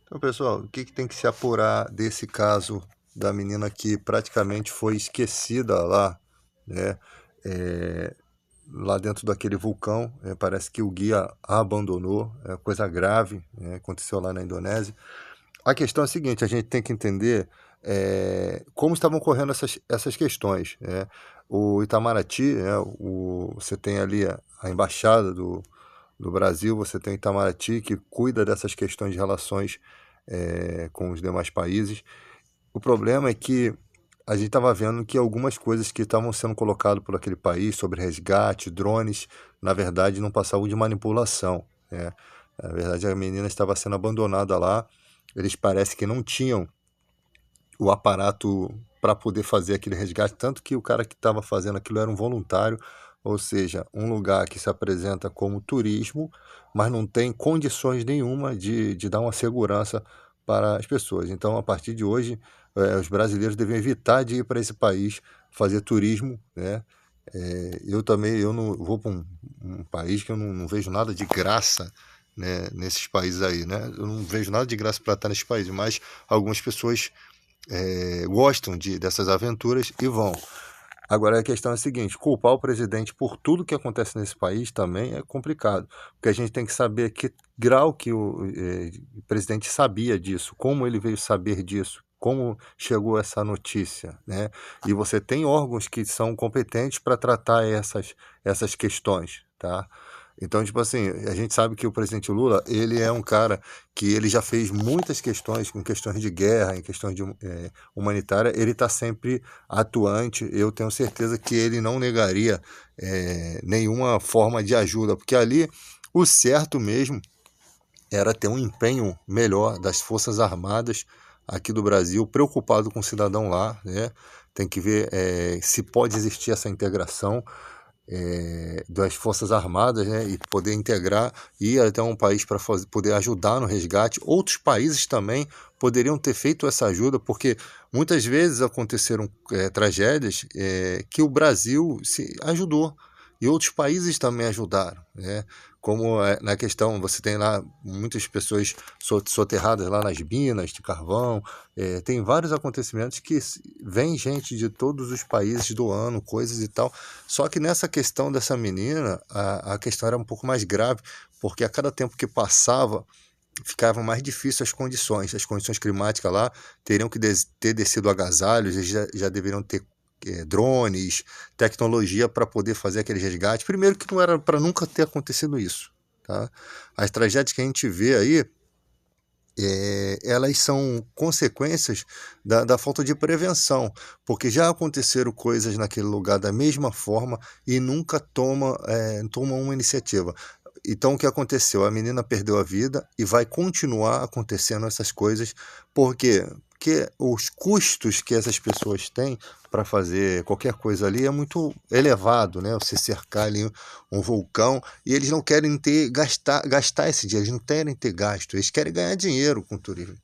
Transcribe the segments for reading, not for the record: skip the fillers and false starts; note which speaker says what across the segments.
Speaker 1: Então, pessoal, o que que tem que se apurar desse caso da menina que praticamente foi esquecida lá, né? É, lá dentro daquele vulcão, parece que o guia a abandonou, é coisa grave, aconteceu lá na Indonésia. A questão é a seguinte, a gente tem que entender como estavam ocorrendo essas questões, né? O Itamaraty, você tem ali a embaixada do Brasil, você tem o Itamaraty que cuida dessas questões de relações com os demais países. O problema é que a gente estava vendo que algumas coisas que estavam sendo colocadas por aquele país sobre resgate, drones, na verdade não passavam de manipulação, né? Na verdade, a menina estava sendo abandonada lá. Eles parece que não tinham o aparato para poder fazer aquele resgate, tanto que o cara que estava fazendo aquilo era um voluntário, ou seja, um lugar que se apresenta como turismo, mas não tem condições nenhuma de dar uma segurança para as pessoas. Então, a partir de hoje, os brasileiros devem evitar de ir para esse país fazer turismo, né? Eu também, eu não vou para um país que eu não vejo nada de graça, né, nesses países aí, né? Eu não vejo nada de graça para estar nesses países, mas algumas pessoas gostam dessas aventuras e vão. Agora a questão é a seguinte: culpar o presidente por tudo que acontece nesse país também é complicado, porque a gente tem que saber que grau que o presidente sabia disso, como ele veio saber disso, como chegou essa notícia, né? E você tem órgãos que são competentes para tratar essas questões, tá? Então, tipo assim, a gente sabe que o presidente Lula, ele é um cara que ele já fez muitas questões, em questões de guerra, em questões de humanitária, ele está sempre atuante. Eu tenho certeza que ele não negaria nenhuma forma de ajuda, porque ali o certo mesmo era ter um empenho melhor das Forças Armadas aqui do Brasil, preocupado com o cidadão lá, né? Tem que ver se pode existir essa integração das Forças Armadas, né, e poder integrar e ir até um país para poder ajudar no resgate. Outros países também poderiam ter feito essa ajuda, porque muitas vezes aconteceram tragédias que o Brasil se ajudou e outros países também ajudaram, né? Como na questão, você tem lá muitas pessoas soterradas lá nas minas de carvão, tem vários acontecimentos que vem gente de todos os países doando coisas e tal. Só que nessa questão dessa menina, a questão era um pouco mais grave, porque a cada tempo que passava, ficava mais difícil as condições climáticas lá teriam que ter descido agasalhos, eles já deveriam ter drones, tecnologia para poder fazer aquele resgate. Primeiro que não era para nunca ter acontecido isso, tá? As tragédias que a gente vê aí, elas são consequências da falta de prevenção, porque já aconteceram coisas naquele lugar da mesma forma e nunca toma uma iniciativa. Então, o que aconteceu? A menina perdeu a vida e vai continuar acontecendo essas coisas, por quê? Porque os custos que essas pessoas têm para fazer qualquer coisa ali é muito elevado, né? Você cercar ali um vulcão e eles não querem gastar esse dinheiro, eles não querem ter gasto, eles querem ganhar dinheiro com o turismo.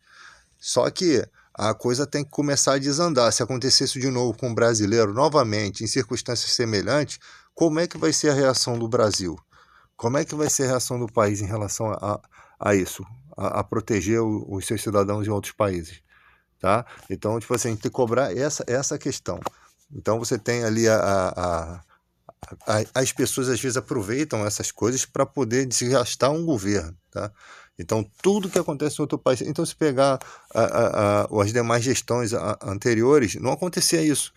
Speaker 1: Só que a coisa tem que começar a desandar. Se acontecesse de novo com um brasileiro, novamente, em circunstâncias semelhantes, como é que vai ser a reação do Brasil? Como é que vai ser a reação do país em relação a isso? A proteger os seus cidadãos em outros países, tá? Então, tipo assim, a gente tem que cobrar essa questão. Então, você tem ali as pessoas às vezes aproveitam essas coisas para poder desgastar um governo, tá? Então, tudo que acontece em outro país. Então, se pegar as demais gestões anteriores, não acontecia isso.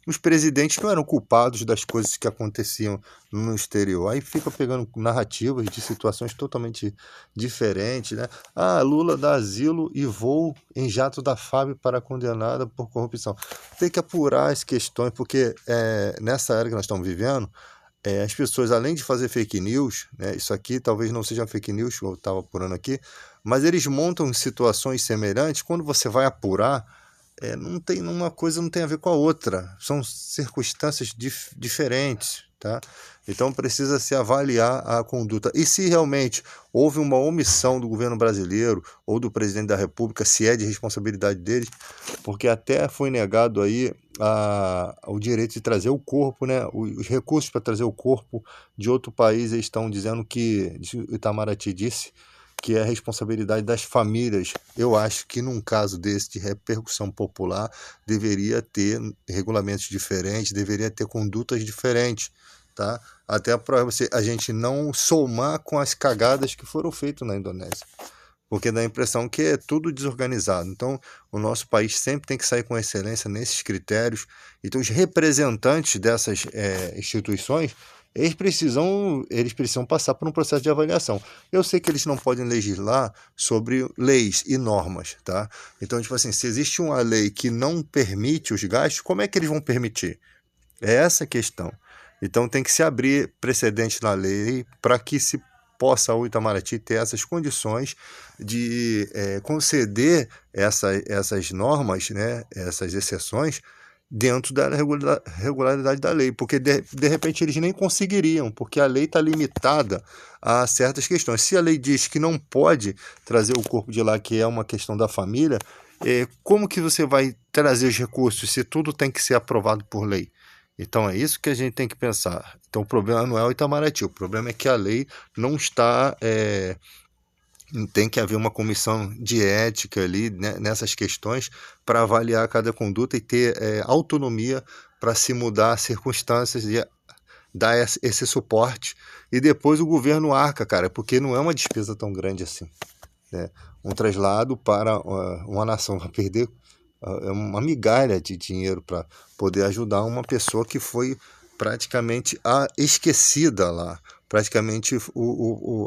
Speaker 1: Os presidentes não eram culpados das coisas que aconteciam no exterior. Aí fica pegando narrativas de situações totalmente diferentes, né? Ah, Lula dá asilo e voo em jato da FAB para condenada por corrupção. Tem que apurar as questões, porque nessa era que nós estamos vivendo, as pessoas, além de fazer fake news, né, isso aqui talvez não seja fake news, eu estava apurando aqui, mas eles montam situações semelhantes. Quando você vai apurar, não tem uma coisa não tem a ver com a outra, são circunstâncias diferentes, tá? Então precisa se avaliar a conduta e se realmente houve uma omissão do governo brasileiro ou do presidente da República, se é de responsabilidade deles, porque até foi negado aí o direito de trazer o corpo, né? Os recursos para trazer o corpo de outro país. Eles estão dizendo que o Itamaraty disse porque é a responsabilidade das famílias. Eu acho que num caso desse de repercussão popular, deveria ter regulamentos diferentes, deveria ter condutas diferentes, tá? Até para a gente não somar com as cagadas que foram feitas na Indonésia. Porque dá a impressão que é tudo desorganizado. Então, o nosso país sempre tem que sair com excelência nesses critérios. Então, os representantes dessas instituições, eles precisam passar por um processo de avaliação. Eu sei que eles não podem legislar sobre leis e normas, tá? Então, tipo assim, se existe uma lei que não permite os gastos, como é que eles vão permitir? É essa a questão. Então, tem que se abrir precedente na lei para que se possa o Itamaraty ter essas condições de conceder essas normas, né, essas exceções, dentro da regularidade da lei, porque de repente eles nem conseguiriam, porque a lei está limitada a certas questões. Se a lei diz que não pode trazer o corpo de lá, que é uma questão da família, como que você vai trazer os recursos se tudo tem que ser aprovado por lei? Então é isso que a gente tem que pensar. Então o problema não é o Itamaraty, o problema é que a lei não está... tem que haver uma comissão de ética ali, né, nessas questões para avaliar cada conduta e ter autonomia para se mudar as circunstâncias e dar esse suporte. E depois o governo arca, cara, porque não é uma despesa tão grande assim, né? Um traslado para uma nação vai perder uma migalha de dinheiro para poder ajudar uma pessoa que foi praticamente esquecida lá. Praticamente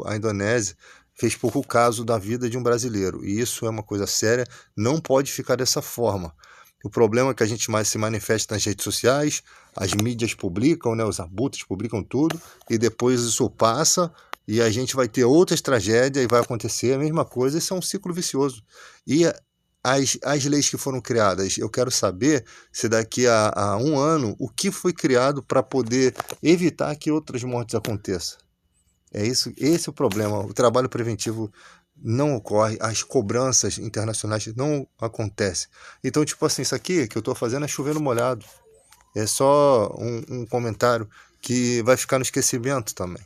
Speaker 1: a Indonésia fez pouco caso da vida de um brasileiro. E isso é uma coisa séria, não pode ficar dessa forma. O problema é que a gente mais se manifesta nas redes sociais, as mídias publicam, né, os abutres publicam tudo, e depois isso passa e a gente vai ter outras tragédias e vai acontecer a mesma coisa. Isso é um ciclo vicioso. E as leis que foram criadas, eu quero saber se daqui a um ano o que foi criado para poder evitar que outras mortes aconteçam. Esse é o problema. O trabalho preventivo não ocorre, as cobranças internacionais não acontecem. Então, tipo assim, isso aqui que eu estou fazendo é chover no molhado. É só um comentário que vai ficar no esquecimento também.